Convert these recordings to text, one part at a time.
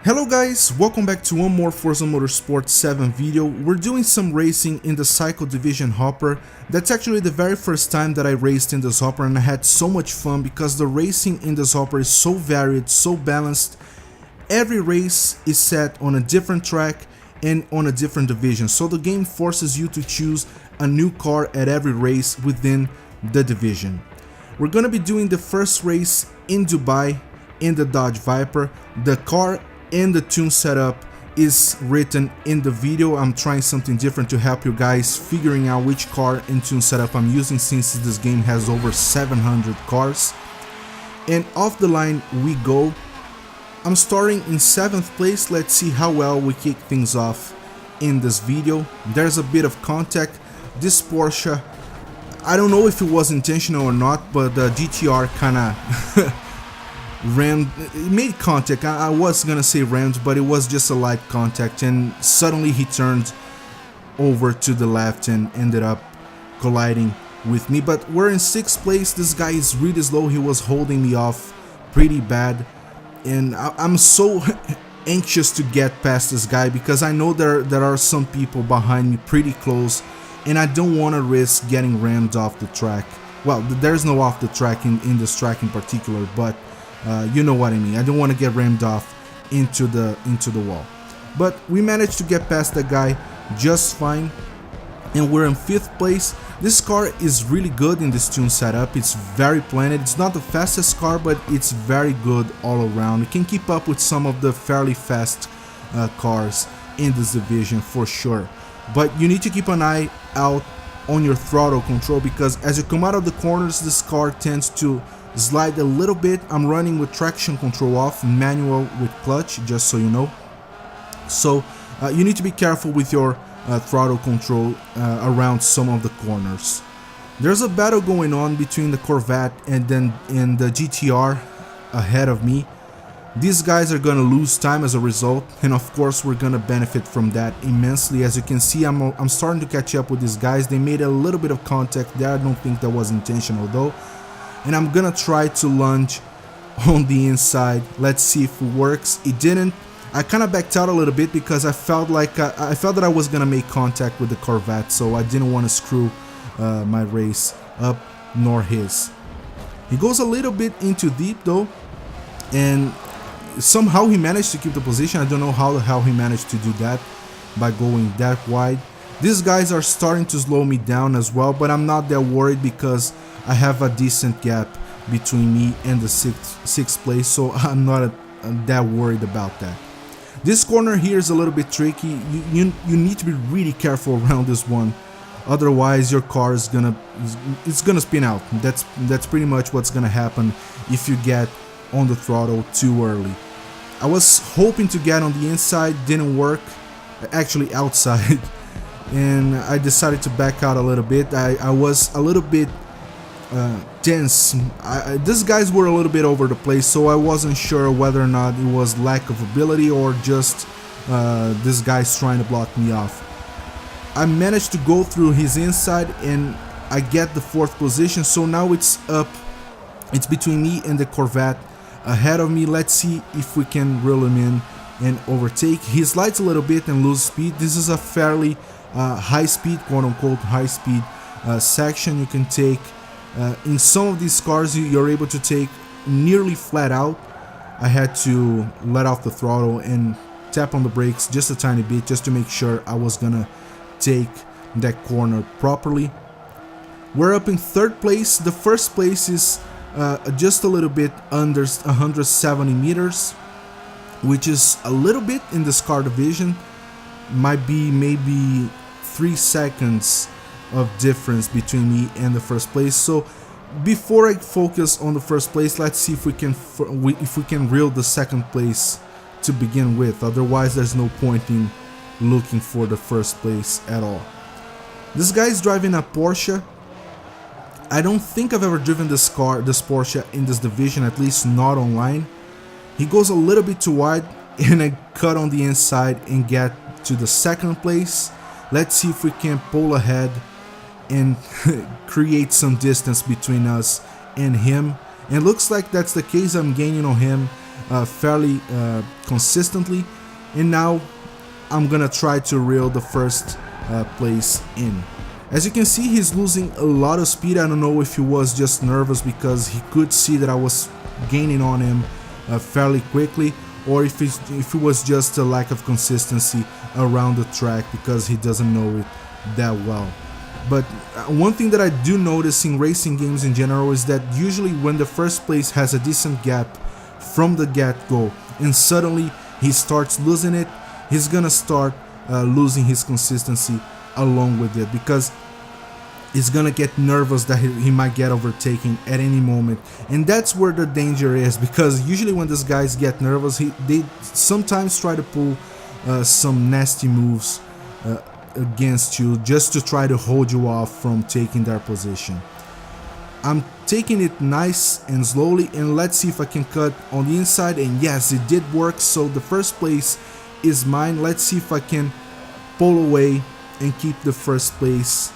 Hello guys, welcome back to one more Forza Motorsport 7 video. We're doing some racing in the Cycle Division hopper. That's actually the very first time that I raced in this hopper, and I had so much fun because the racing in this hopper is so varied, so balanced. Every race is set on a different track and on a different division, so the game forces you to choose a new car at every race within the division. We're gonna be doing the first race in Dubai in the Dodge Viper. The car and the tune setup is written in the video. I'm trying something different to help you guys figuring out which car and tune setup I'm using, since this game has over 700 cars. And off the line we go. I'm starting in 7th place. Let's see how well we kick things off in this video. There's a bit of contact. This Porsche, I don't know if it was intentional or not, but the GTR kinda rammed, it made contact. I was gonna say rammed, but it was just a light contact, and suddenly he turned over to the left and ended up colliding with me. But we're in 6th place. This guy is really slow. He was holding me off pretty bad, and I'm so anxious to get past this guy because I know there are some people behind me pretty close, and I don't want to risk getting rammed off the track. Well, there's no off the track in this track in particular, but you know what I mean. I don't want to get rammed off into the wall. But we managed to get past that guy just fine, and we're in 5th place. This car is really good in this tune setup. It's very planted. It's not the fastest car, but it's very good all around. It can keep up with some of the fairly fast cars in this division for sure. But you need to keep an eye out on your throttle control, because as you come out of the corners, this car tends to slide a little bit. I'm running with traction control off, manual with clutch, just so you know. So you need to be careful with your throttle control around some of the corners. There's a battle going on between the Corvette and the GTR ahead of me. These guys are gonna lose time as a result, and of course we're gonna benefit from that immensely. As you can see, I'm starting to catch up with these guys. They made a little bit of contact there. I don't think that was intentional though. And I'm gonna try to lunge on the inside. Let's see if it works. It didn't. I kind of backed out a little bit because I felt like I felt that I was gonna make contact with the Corvette, so I didn't want to screw my race up, nor his. He goes a little bit into deep though, and somehow he managed to keep the position. I don't know how he managed to do that by going that wide. These guys are starting to slow me down as well, but I'm not that worried because I have a decent gap between me and the 6th place, so I'm not that worried about that. This corner here is a little bit tricky. You need to be really careful around this one, otherwise your car is gonna spin out. That's pretty much what's gonna happen if you get on the throttle too early. I was hoping to get on the inside, didn't work, actually outside, and I decided to back out a little bit. I was a little bit tense. These guys were a little bit over the place, so I wasn't sure whether or not it was lack of ability or just this guy's trying to block me off. I managed to go through his inside and I get the 4th position, so now it's up. It's between me and the Corvette ahead of me. Let's see if we can reel him in and overtake. He slides a little bit and loses speed. This is a fairly high speed, quote unquote high speed section. You can take in some of these cars you're able to take nearly flat out. I had to let off the throttle and tap on the brakes just a tiny bit just to make sure I was gonna take that corner properly. We're up in 3rd place. The 1st place is just a little bit under 170 meters, which is a little bit in this car division. Might be maybe 3 seconds of difference between me and the 1st place. So before I focus on the 1st place, let's see if we can reel the 2nd place to begin with. Otherwise there's no point in looking for the 1st place at all. This guy is driving a Porsche. I don't think I've ever driven this Porsche in this division, at least not online. He goes a little bit too wide, and I cut on the inside and get to the 2nd place. Let's see if we can pull ahead and create some distance between us and him. And looks like that's the case. I'm gaining on him fairly consistently, and now I'm gonna try to reel the first place in. As you can see, he's losing a lot of speed. I don't know if he was just nervous because he could see that I was gaining on him fairly quickly, or if it was just a lack of consistency around the track because he doesn't know it that well. But one thing that I do notice in racing games in general is that usually when the first place has a decent gap from the get-go and suddenly he starts losing it, he's gonna start losing his consistency along with it, because he's gonna get nervous that he might get overtaken at any moment. And that's where the danger is, because usually when these guys get nervous, they sometimes try to pull some nasty moves against you just to try to hold you off from taking their position. I'm taking it nice and slowly, and let's see if I can cut on the inside, and yes, it did work. So the first place is mine. Let's see if I can pull away and keep the first place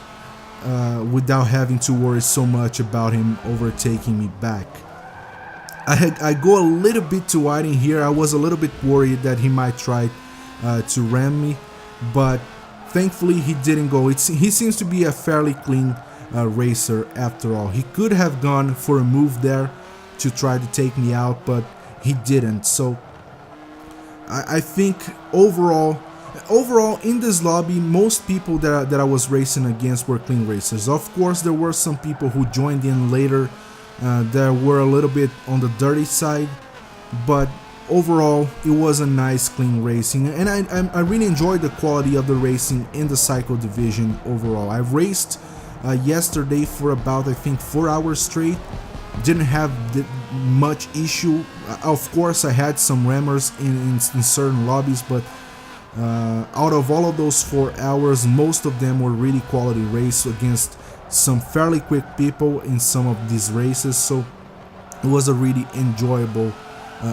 without having to worry so much about him overtaking me back. I go a little bit too wide in here. I was a little bit worried that he might try to ram me, but thankfully he didn't go. He seems to be a fairly clean racer after all. He could have gone for a move there to try to take me out, but he didn't. So I think overall in this lobby, most people that I was racing against were clean racers. Of course, there were some people who joined in later that were a little bit on the dirty side, but overall it was a nice clean racing, and I really enjoyed the quality of the racing in the cycle division overall. I raced yesterday for about, I think, 4 hours straight. Didn't have much issue. Of course, I had some rammers in certain lobbies, but out of all of those 4 hours, most of them were really quality race against some fairly quick people in some of these races, so it was a really enjoyable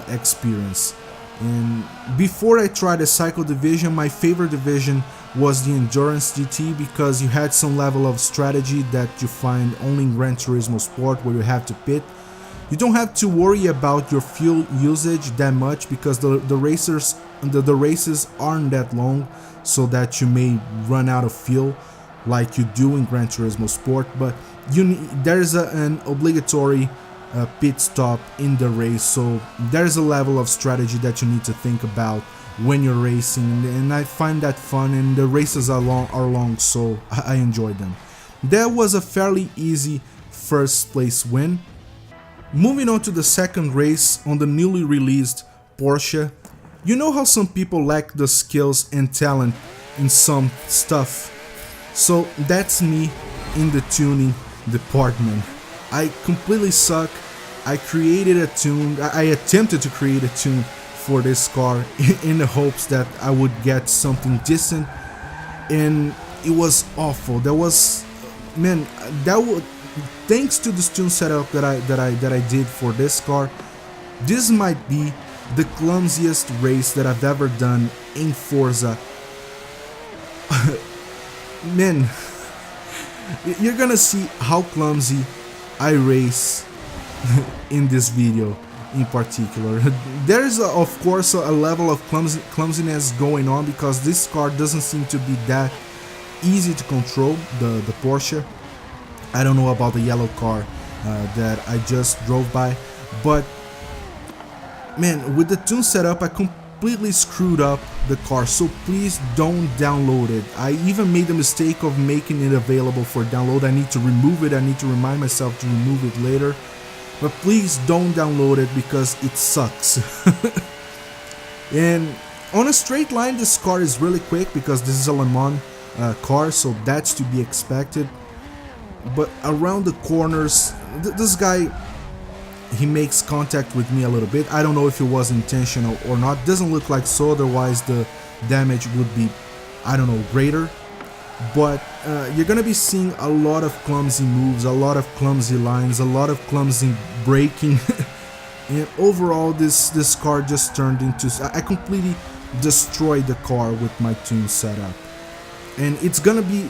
experience. And before I tried the cycle division, my favorite division was the endurance GT, because you had some level of strategy that you find only in Gran Turismo Sport, where you have to pit. You don't have to worry about your fuel usage that much, because the races aren't that long, so that you may run out of fuel like you do in Gran Turismo Sport, but there's an obligatory pit stop in the race, so there's a level of strategy that you need to think about when you're racing, and I find that fun, and the races are long, so I enjoy them. That was a fairly easy first place win. Moving on to the second race on the newly released Porsche. You know how some people lack the skills and talent in some stuff? So that's me in the tuning department. I completely suck. I created a tune, I attempted to create a tune for this car in the hopes that I would get something decent, and it was awful. Thanks to this tune setup that I did for this car, this might be the clumsiest race that I've ever done in Forza. Man, you're gonna see how clumsy I race in this video in particular. There's of course a level of clumsiness going on, because this car doesn't seem to be that easy to control, the Porsche. I don't know about the yellow car that I just drove by, but man, with the tune setup I completely screwed up the car, so please don't download it. I even made the mistake of making it available for download. I need to remove it, I need to remind myself to remove it later, but please don't download it because it sucks. And on a straight line, this car is really quick because this is a Le Mans car, so that's to be expected. But around the corners, this guy, he makes contact with me a little bit. I don't know if it was intentional or not. Doesn't look like so, otherwise the damage would be, I don't know, greater. But you're gonna be seeing a lot of clumsy moves, a lot of clumsy lines, a lot of clumsy braking. And overall this car just turned into, I completely destroyed the car with my tune setup. And it's gonna be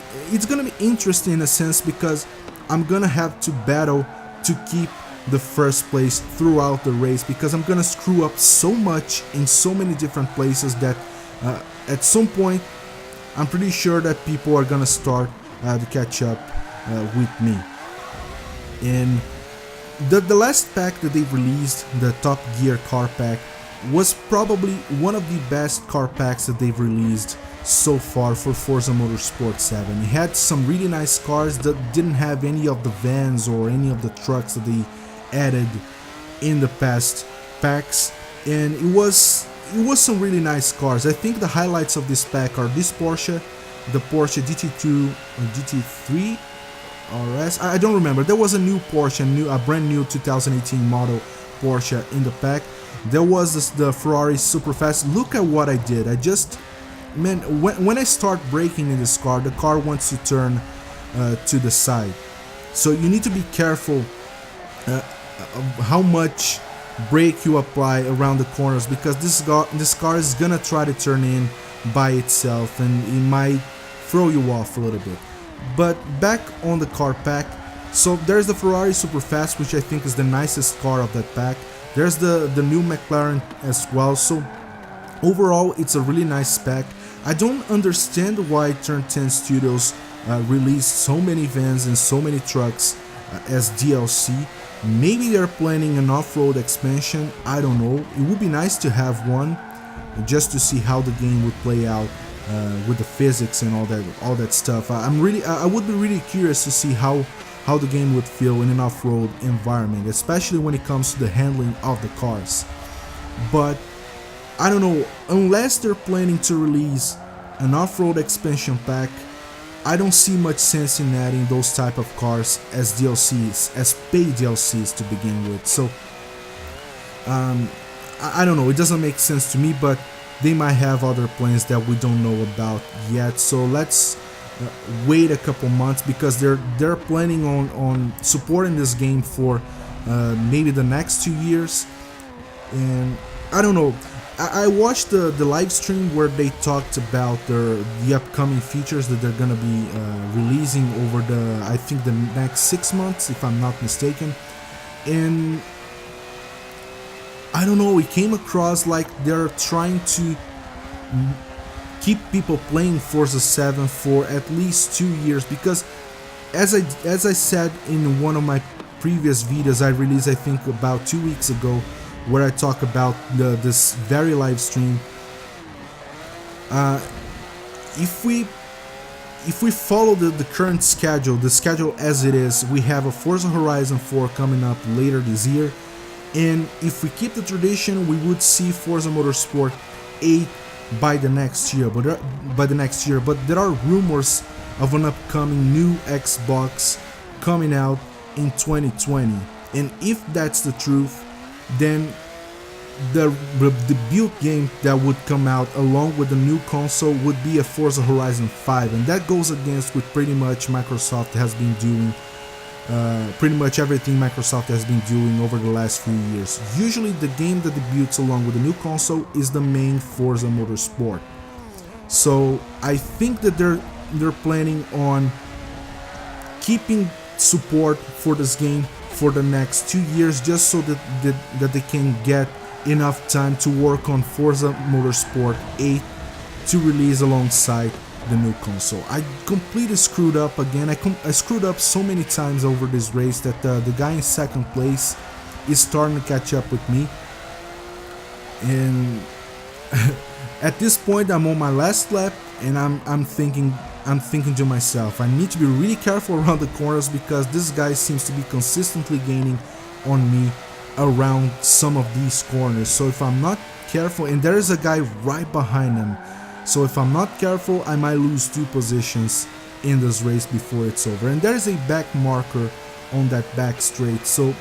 interesting in a sense, because I'm gonna have to battle to keep the first place throughout the race, because I'm gonna screw up so much in so many different places that at some point I'm pretty sure that people are gonna start to catch up with me. And the last pack that they released, the Top Gear car pack, was probably one of the best car packs that they've released so far for Forza Motorsport 7. It had some really nice cars that didn't have any of the vans or any of the trucks that they added in the past packs, and it was some really nice cars. I think the highlights of this pack are this Porsche, the Porsche GT2 or GT3 RS. I don't remember. There was a new Porsche, a brand new 2018 model Porsche in the pack. There was the Ferrari Superfast. Look at what I did. I just, man, when I start braking in this car, the car wants to turn to the side. So you need to be careful how much brake you apply around the corners, because this car is gonna try to turn in by itself, and it might throw you off a little bit. But back on the car pack, so there's the Ferrari Superfast, which I think is the nicest car of that pack. There's the new McLaren as well. So overall, it's a really nice pack. I don't understand why Turn 10 Studios released so many vans and so many trucks as DLC. Maybe they're planning an off-road expansion, I don't know. It would be nice to have one, just to see how the game would play out with the physics and all that stuff. I would be really curious to see how the game would feel in an off-road environment, especially when it comes to the handling of the cars. But I don't know, unless they're planning to release an off-road expansion pack, I don't see much sense in adding those type of cars as DLCs, as paid DLCs to begin with. So I don't know, it doesn't make sense to me, but they might have other plans that we don't know about yet. So let's wait a couple months, because they're planning on supporting this game for maybe the next 2 years. And I don't know, I watched the live stream where they talked about the upcoming features that they're gonna be releasing over I think the next 6 months, if I'm not mistaken. And I don't know, it came across like they're trying to keep people playing Forza 7 for at least 2 years, because as I said in one of my previous videos I released, I think about 2 weeks ago, where I talk about this very live stream, if we follow the current schedule, the schedule as it is, we have a Forza Horizon 4 coming up later this year, and if we keep the tradition, we would see Forza Motorsport 8 by the next year. But there are rumors of an upcoming new Xbox coming out in 2020, and if that's the truth, then the build game that would come out along with the new console would be a Forza Horizon 5, and that goes against with pretty much Microsoft has been doing, pretty much everything Microsoft has been doing over the last few years. Usually the game that debuts along with the new console is the main Forza Motorsport. So I think that they're planning on keeping support for this game for the next 2 years, just so that they can get enough time to work on Forza Motorsport 8 to release alongside the new console. I completely screwed up again. I screwed up so many times over this race that the guy in second place is starting to catch up with me, and at this point I'm on my last lap, and I'm thinking to myself, I need to be really careful around the corners, because this guy seems to be consistently gaining on me around some of these corners. So if I'm not careful, and there is a guy right behind him, so if I'm not careful, I might lose 2 positions in this race before it's over. And there's a back marker on that back straight. So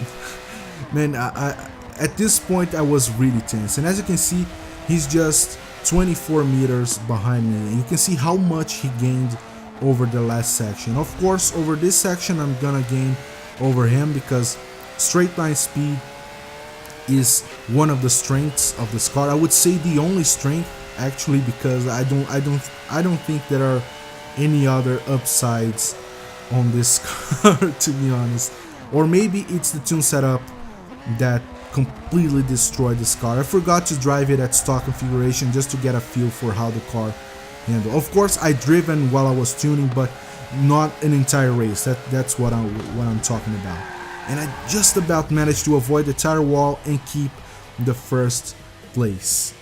man, at this point I was really tense, and as you can see, he's just 24 meters behind me, and you can see how much he gained over the last section. Of course, over this section I'm gonna gain over him, because straight line speed is one of the strengths of this car. I would say the only strength, actually, because I don't think there are any other upsides on this car, to be honest. Or maybe it's the tune setup that completely destroyed this car. I forgot to drive it at stock configuration just to get a feel for how the car handled. Of course, I driven while I was tuning, but not an entire race. That's what I'm talking about. And I just about managed to avoid the tire wall and keep the first place.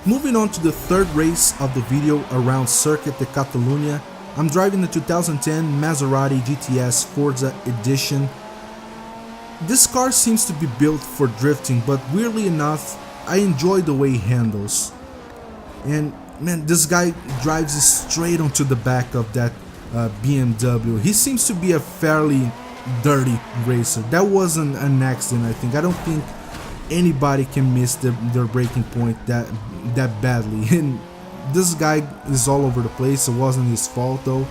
Moving on to the third race of the video around Circuit de Catalunya, I'm driving the 2010 Maserati GTS Forza Edition. This car seems to be built for drifting, but weirdly enough, I enjoy the way he handles. And man, this guy drives straight onto the back of that BMW. He seems to be a fairly dirty racer. That wasn't an accident, I think. I don't think anybody can miss their braking point that badly. And this guy is all over the place. It wasn't his fault though.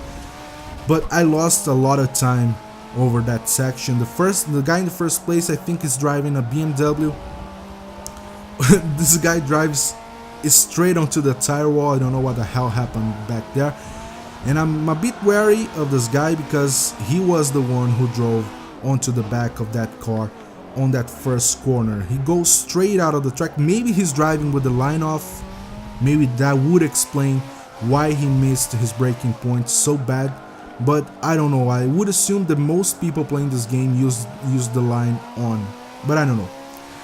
But I lost a lot of time over that section. The guy in the first place, I think, is driving a BMW. This guy drives straight onto the tire wall. I don't know what the hell happened back there. And I'm a bit wary of this guy because he was the one who drove onto the back of that car on that first corner. He goes straight out of the track. Maybe he's driving with the line off. Maybe that would explain why he missed his braking point so bad. But I don't know. I would assume that most people playing this game use the line on. But I don't know.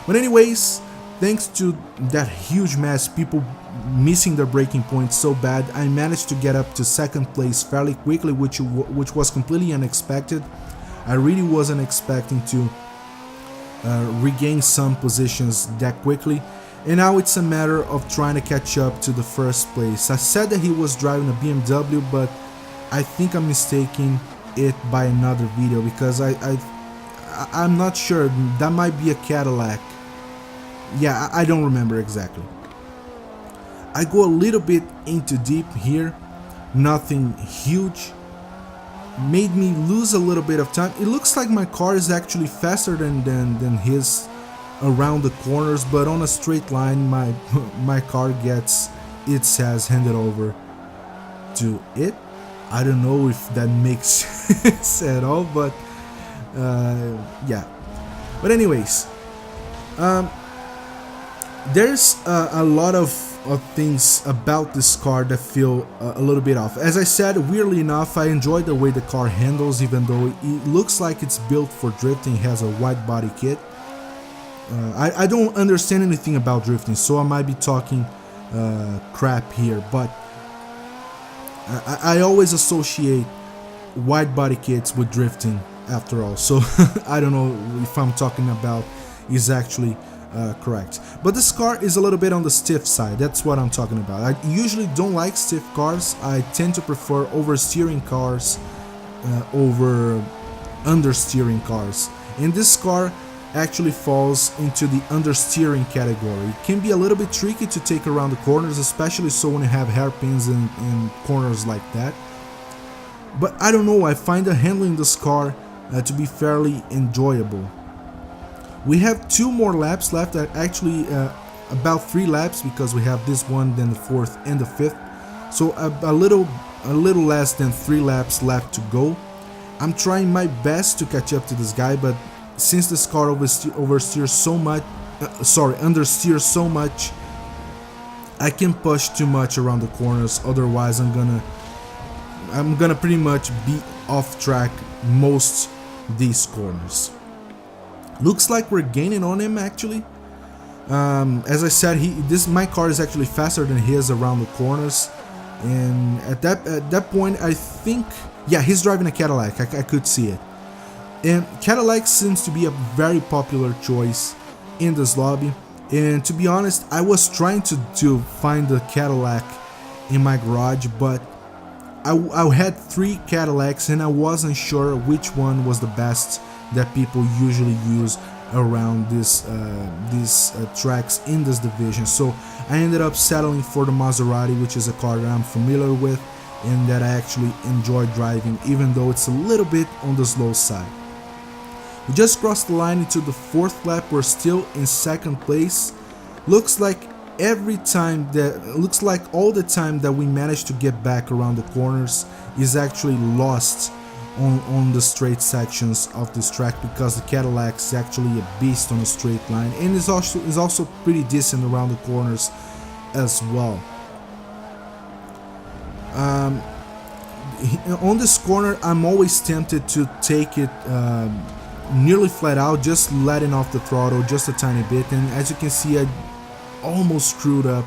But anyways, thanks to that huge mass, people missing their braking point so bad, I managed to get up to second place fairly quickly, which was completely unexpected. I really wasn't expecting to regain some positions that quickly. And now it's a matter of trying to catch up to the first place. I said that he was driving a BMW, but I think I'm mistaking it by another video because I'm not sure. That might be a Cadillac. Yeah, I don't remember exactly. I go a little bit into deep here, nothing huge. Made me lose a little bit of time. It looks like my car is actually faster than his around the corners, but on a straight line my car gets its ass handed over to it. I don't know if that makes sense at all, but yeah. But anyways, there's a lot of things about this car that feel a little bit off. As I said, weirdly enough, I enjoy the way the car handles, even though it looks like it's built for drifting. It has a wide body kit. I don't understand anything about drifting, so I might be talking crap here, but I always associate wide body kits with drifting after all, so I don't know if I'm talking about is actually correct. But this car is a little bit on the stiff side. That's what I'm talking about. I usually don't like stiff cars. I tend to prefer oversteering cars over understeering cars, and this car actually falls into the understeering category. It can be a little bit tricky to take around the corners, especially so when you have hairpins in corners like that. But I don't know, I find the handling this car to be fairly enjoyable. We have 2 more laps left, actually about 3 laps, because we have this one, then the 4th and the 5th. So a little less than 3 laps left to go. I'm trying my best to catch up to this guy, but since this car understeers so much, I can push too much around the corners. Otherwise, I'm gonna pretty much be off track most these corners. Looks like we're gaining on him actually. As I said, my car is actually faster than his around the corners, and at that point, I think, yeah, he's driving a Cadillac. I could see it. And Cadillac seems to be a very popular choice in this lobby. And to be honest, I was trying to find the Cadillac in my garage, but I had 3 Cadillacs and I wasn't sure which one was the best that people usually use around these tracks in this division. So I ended up settling for the Maserati, which is a car that I'm familiar with and that I actually enjoy driving, even though it's a little bit on the slow side. We just crossed the line into the 4th lap. We're still in 2nd place. Looks like all the time that we managed to get back around the corners is actually lost on the straight sections of this track, because the Cadillac is actually a beast on a straight line, and is also pretty decent around the corners as well. On this corner, I'm always tempted to take it nearly flat out, just letting off the throttle just a tiny bit, and as you can see, I almost screwed up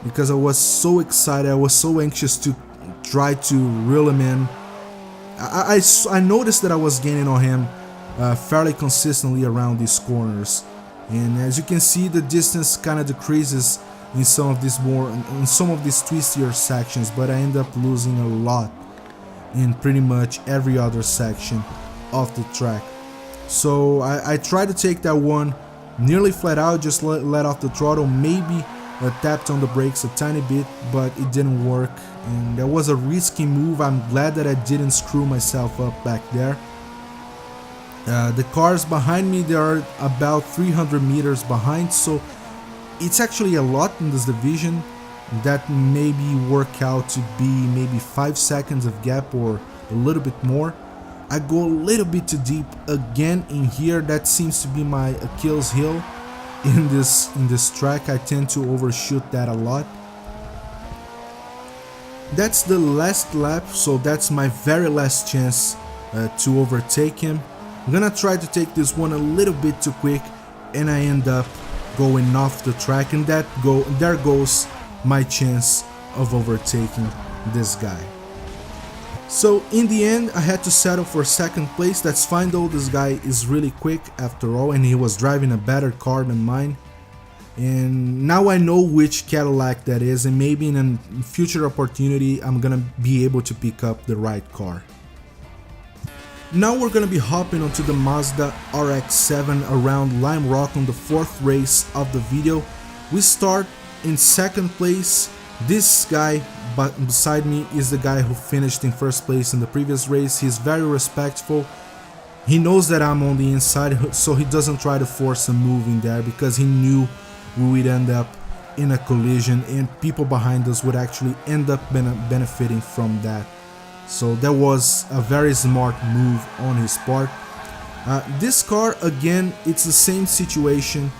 because I was so excited, I was so anxious to try to reel him in. I noticed that I was gaining on him fairly consistently around these corners, and as you can see, the distance kind of decreases in some of these twistier sections, but I end up losing a lot in pretty much every other section of the track. So I tried to take that one nearly flat out, just let off the throttle, maybe tapped on the brakes a tiny bit, but it didn't work, and that was a risky move. I'm glad that I didn't screw myself up back there. The cars behind me, they are about 300 meters behind, so it's actually a lot in this division. That maybe work out to be maybe 5 seconds of gap or a little bit more. I go a little bit too deep again in here. That seems to be my Achilles heel in this track. I tend to overshoot that a lot. That's the last lap, so that's my very last chance to overtake him. I'm gonna try to take this one a little bit too quick, and I end up going off the track, and there goes my chance of overtaking this guy. So in the end, I had to settle for second place. That's fine though, this guy is really quick after all, and he was driving a better car than mine. And now I know which Cadillac that is, and maybe in a future opportunity I'm gonna be able to pick up the right car. Now we're gonna be hopping onto the Mazda RX-7 around Lime Rock on the 4th race of the video. We start in second place. This guy beside me is the guy who finished in first place in the previous race. He's very respectful. He knows that I'm on the inside, so he doesn't try to force a move in there, because he knew we would end up in a collision and people behind us would actually end up benefiting from that. So that was a very smart move on his part. This car, again, it's the same situation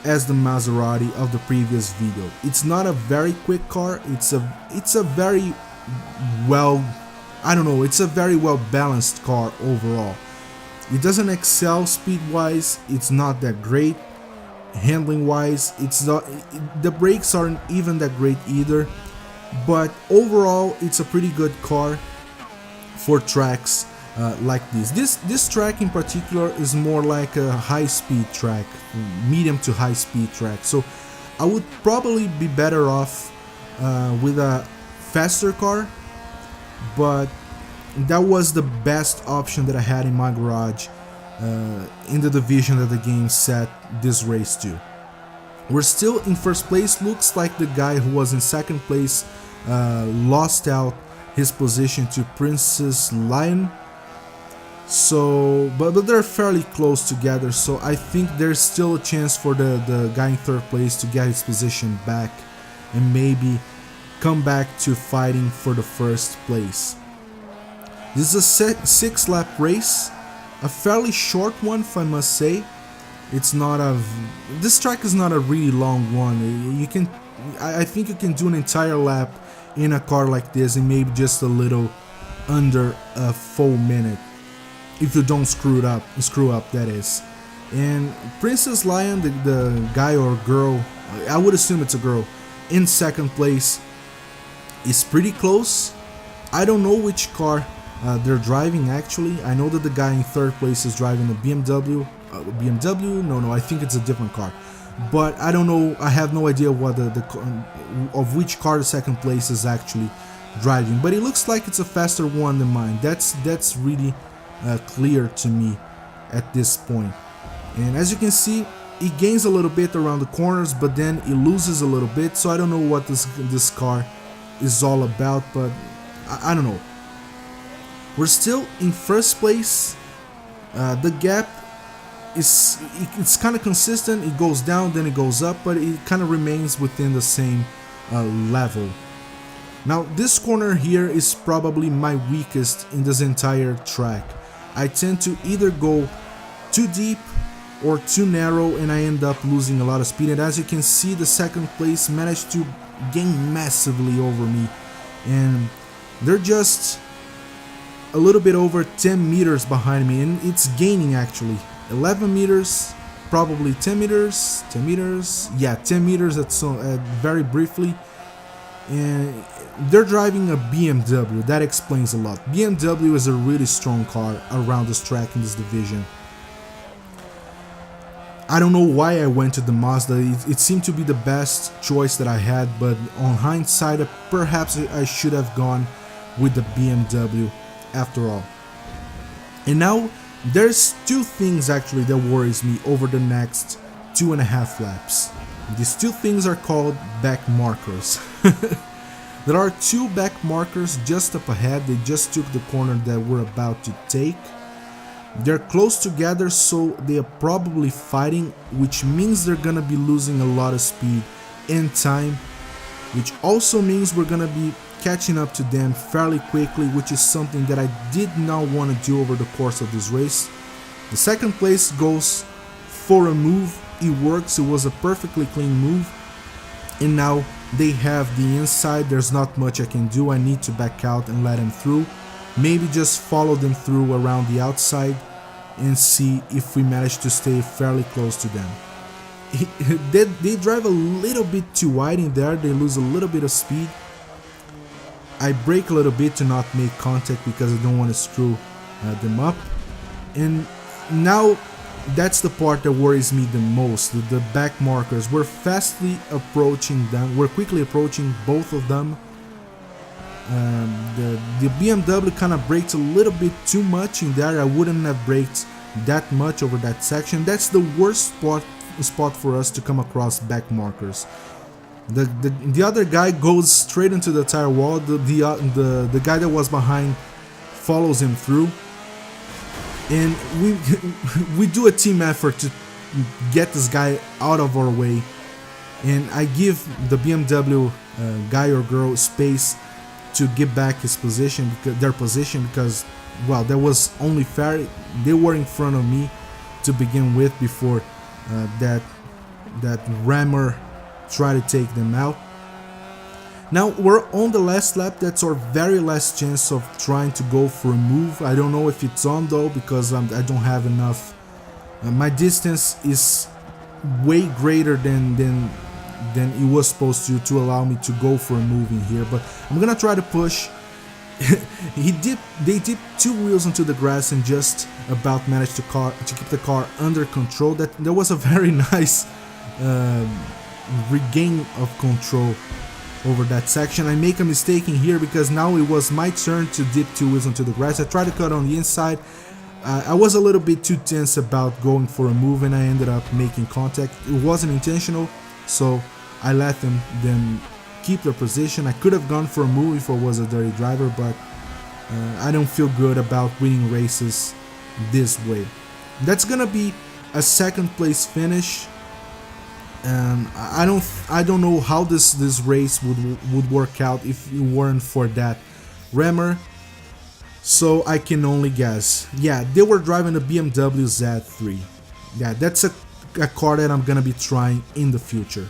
as the Maserati of the previous video. It's not a very quick car. It's a very well, it's a very well balanced car overall. It doesn't excel speed wise. It's not that great. Handling wise, the brakes aren't even that great either. But overall, it's a pretty good car for tracks like this. This track in particular is more like a high-speed track, medium to high-speed track. So I would probably be better off with a faster car, but that was the best option that I had in my garage in the division that the game set this race to. We're still in first place. Looks like the guy who was in second place lost out his position to Princess Lion. So, but they're fairly close together, so I think there's still a chance for the guy in third place to get his position back and maybe come back to fighting for the first place. This is a 6-lap race, a fairly short one if I must say. This track is not a really long one. I think you can do an entire lap in a car like this in maybe just a little under a full minute, if you don't screw up, that is. And Princess Lion, the guy or girl, I would assume it's a girl, in second place is pretty close. I don't know which car they're driving actually. I know that the guy in third place is driving a BMW. No, I think it's a different car. But I don't know. I have no idea what of which car the second place is actually driving. But it looks like it's a faster one than mine. That's really clear to me at this point. And as you can see, it gains a little bit around the corners, but then it loses a little bit. So I don't know what this car is all about, but I don't know. We're still in first place. The gap it's kind of consistent. It goes down, then it goes up, but it kind of remains within the same level. Now this corner here is probably my weakest in this entire track. I tend to either go too deep or too narrow and I end up losing a lot of speed, and as you can see, the second place managed to gain massively over me, and they're just a little bit over 10 meters behind me, and it's gaining actually 11 meters, probably 10 meters, 10 meters, yeah, 10 meters at very briefly. And they're driving a BMW, that explains a lot. BMW is a really strong car around this track in this division. I don't know why I went to the Mazda, it seemed to be the best choice that I had, but on hindsight, perhaps I should have gone with the BMW after all. And now, there's two things actually that worries me over the next 2.5 laps. These two things are called back markers. There are two back markers just up ahead, they just took the corner that we're about to take. They're close together, so they are probably fighting, which means they're gonna be losing a lot of speed and time, which also means we're gonna be catching up to them fairly quickly, which is something that I did not want to do over the course of this race. The second place goes for a move, it works, it was a perfectly clean move, and now they have the inside, there's not much I can do, I need to back out and let them through. Maybe just follow them through around the outside and see if we manage to stay fairly close to them. They drive a little bit too wide in there, they lose a little bit of speed. I brake a little bit to not make contact because I don't want to screw them up. And now that's the part that worries me the most, the back markers. We're fastly approaching them, we're quickly approaching both of them. The BMW kind of braked a little bit too much in there, I wouldn't have braked that much over that section. That's the worst spot for us to come across back markers. The other guy goes straight into the tire wall, the guy that was behind follows him through, and we do a team effort to get this guy out of our way, and I give the BMW guy or girl space to get back their position, because well, that was only fair. They were in front of me to begin with before that rammer try to take them out. Now we're on the last lap, that's our very last chance of trying to go for a move. I don't know if it's on though, because I don't have enough. My distance is way greater than it was supposed to allow me to go for a move in here, but I'm gonna try to push. They dipped two wheels into the grass and just about managed to keep the car under control. That was a very nice regain of control over that section. I make a mistake in here because now it was my turn to dip two wheels into the grass. I tried to cut on the inside. I was a little bit too tense about going for a move and I ended up making contact. It wasn't intentional, so I let them keep their position. I could have gone for a move if I was a dirty driver, but I don't feel good about winning races this way. That's gonna be a second place finish. I don't know how this race would work out if it weren't for that rammer, so I can only guess. Yeah, they were driving a BMW Z3. Yeah, that's a car that I'm gonna be trying in the future.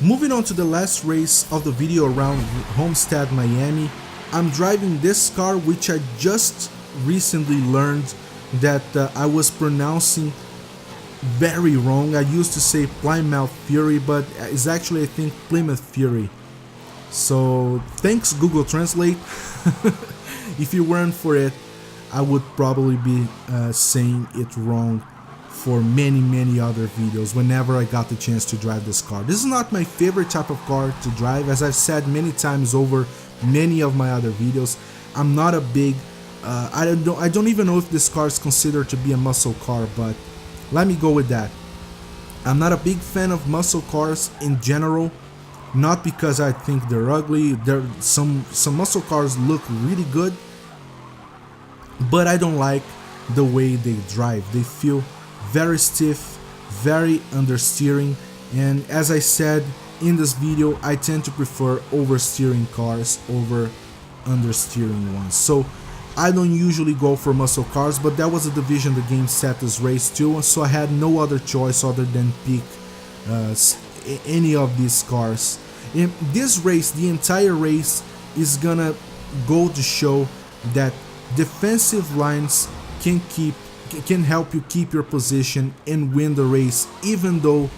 Moving on to the last race of the video around Homestead, Miami, I'm driving this car, which I just recently learned that I was pronouncing very wrong. I used to say Plymouth Fury, but it's actually, I think, Plymouth Fury. So thanks Google Translate. If it weren't for it, I would probably be saying it wrong for many other videos whenever I got the chance to drive this car. This is not my favorite type of car to drive, as I've said many times over many of my other videos. I'm not a big I don't even know if this car is considered to be a muscle car, but let me go with that. I'm not a big fan of muscle cars in general, not because I think they're ugly. Some muscle cars look really good, but I don't like the way they drive. They feel very stiff, very understeering, and as I said in this video, I tend to prefer oversteering cars over understeering ones. So I don't usually go for muscle cars, but that was a division the game set this race to, so I had no other choice other than pick any of these cars. In this race, the entire race is gonna go to show that defensive lines can help you keep your position and win the race, even though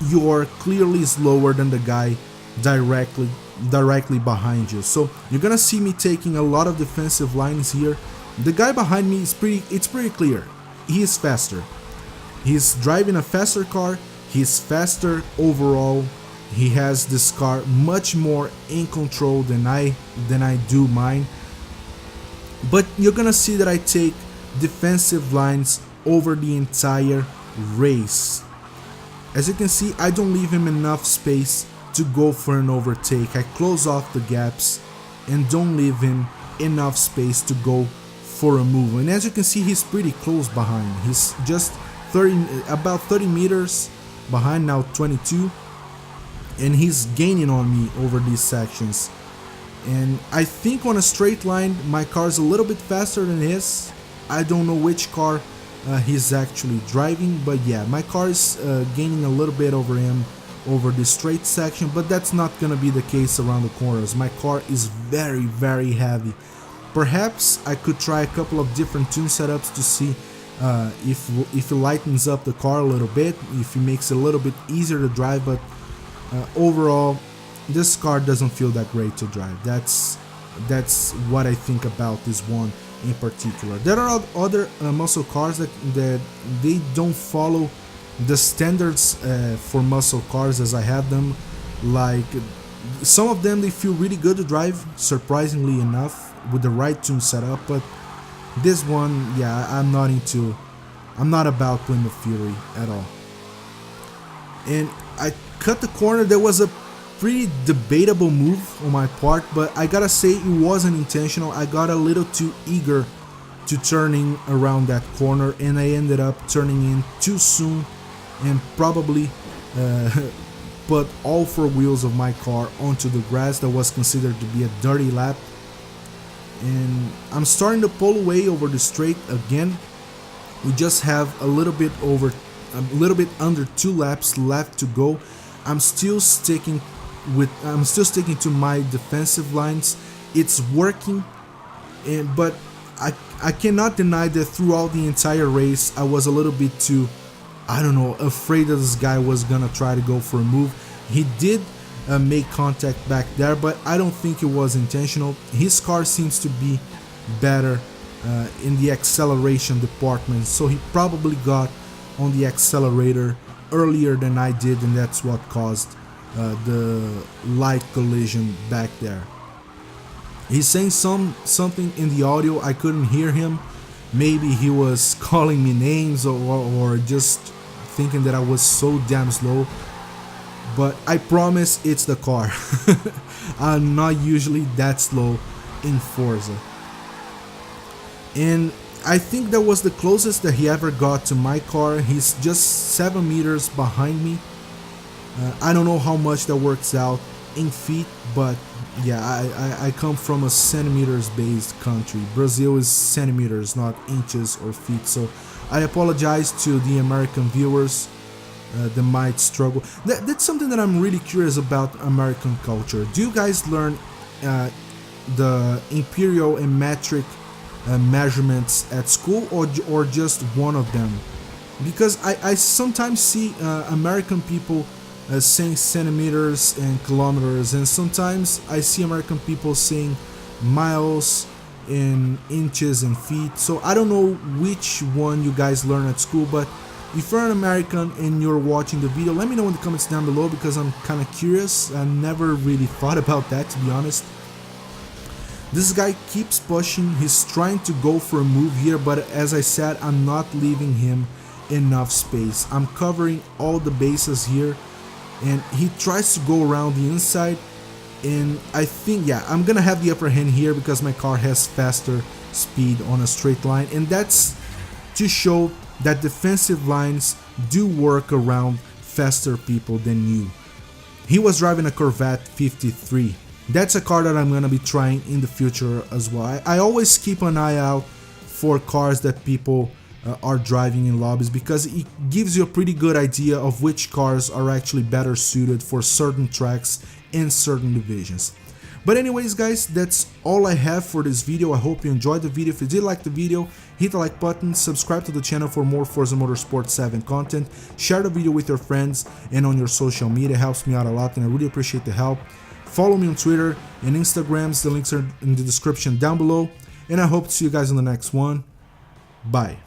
you are clearly slower than the guy directly behind you. So you're gonna see me taking a lot of defensive lines here. The guy behind me is pretty clear. He is faster. He's driving a faster car. He's faster overall. He has this car much more in control than I do mine. But you're gonna see that I take defensive lines over the entire race. As you can see, I don't leave him enough space to go for an overtake. I close off the gaps and don't leave him enough space to go for a move. And as you can see, he's pretty close behind. He's just about 30 meters behind, now 22, and he's gaining on me over these sections. And I think on a straight line my car's a little bit faster than his. I don't know which car he's actually driving, but yeah, my car is gaining a little bit over him over the straight section, but that's not gonna be the case around the corners. My car is very heavy. Perhaps I could try a couple of different tune setups to see if it lightens up the car a little bit, if it makes it a little bit easier to drive, but overall this car doesn't feel that great to drive. That's what I think about this one in particular. There are other muscle cars that they don't follow the standards for muscle cars as I have them. Like some of them, they feel really good to drive, surprisingly enough, with the right tune setup, but this one, yeah, I'm not about Plymouth Fury at all. And I cut the corner. There was a pretty debatable move on my part, but I gotta say it wasn't intentional. I got a little too eager to turning around that corner, and I ended up turning in too soon and probably put all four wheels of my car onto the grass. That was considered to be a dirty lap, and I'm starting to pull away over the straight again. We just have a little bit under 2 laps left to go. I'm still sticking to my defensive lines. It's working, but I cannot deny that throughout the entire race I was a little bit too, I don't know, afraid that this guy was gonna try to go for a move. He did make contact back there, but I don't think it was intentional. His car seems to be better in the acceleration department, so he probably got on the accelerator earlier than I did, and that's what caused the light collision back there. He's saying something in the audio. I couldn't hear him. Maybe he was calling me names or just thinking that I was so damn slow. But I promise it's the car. I'm not usually that slow in Forza. And I think that was the closest that he ever got to my car. He's just 7 meters behind me. I don't know how much that works out in feet, but yeah, I come from a centimeters based country. Brazil is centimeters, not inches or feet, so I apologize to the American viewers that might struggle. That's something that I'm really curious about American culture. Do you guys learn the imperial and metric measurements at school, or just one of them? Because I sometimes see American people saying centimeters and kilometers, and sometimes I see American people saying miles in inches and feet. So I don't know which one you guys learn at school, but if you're an American and you're watching the video, let me know in the comments down below, because I'm kind of curious. I never really thought about that, to be honest. This guy keeps pushing. He's trying to go for a move here, but as I said, I'm not leaving him enough space. I'm covering all the bases here, and he tries to go around the inside, and I think, yeah, I'm gonna have the upper hand here because my car has faster speed on a straight line, and that's to show that defensive lines do work around faster people than you. He was driving a Corvette 53. That's a car that I'm gonna be trying in the future as well. I always keep an eye out for cars that people are driving in lobbies, because it gives you a pretty good idea of which cars are actually better suited for certain tracks and certain divisions. But anyways guys, that's all I have for this video. I hope you enjoyed the video. If you did like the video, hit the like button, subscribe to the channel for more Forza Motorsport 7 content, share the video with your friends and on your social media. It helps me out a lot and I really appreciate the help. Follow me on Twitter and Instagrams, the links are in the description down below, and I hope to see you guys in the next one. Bye.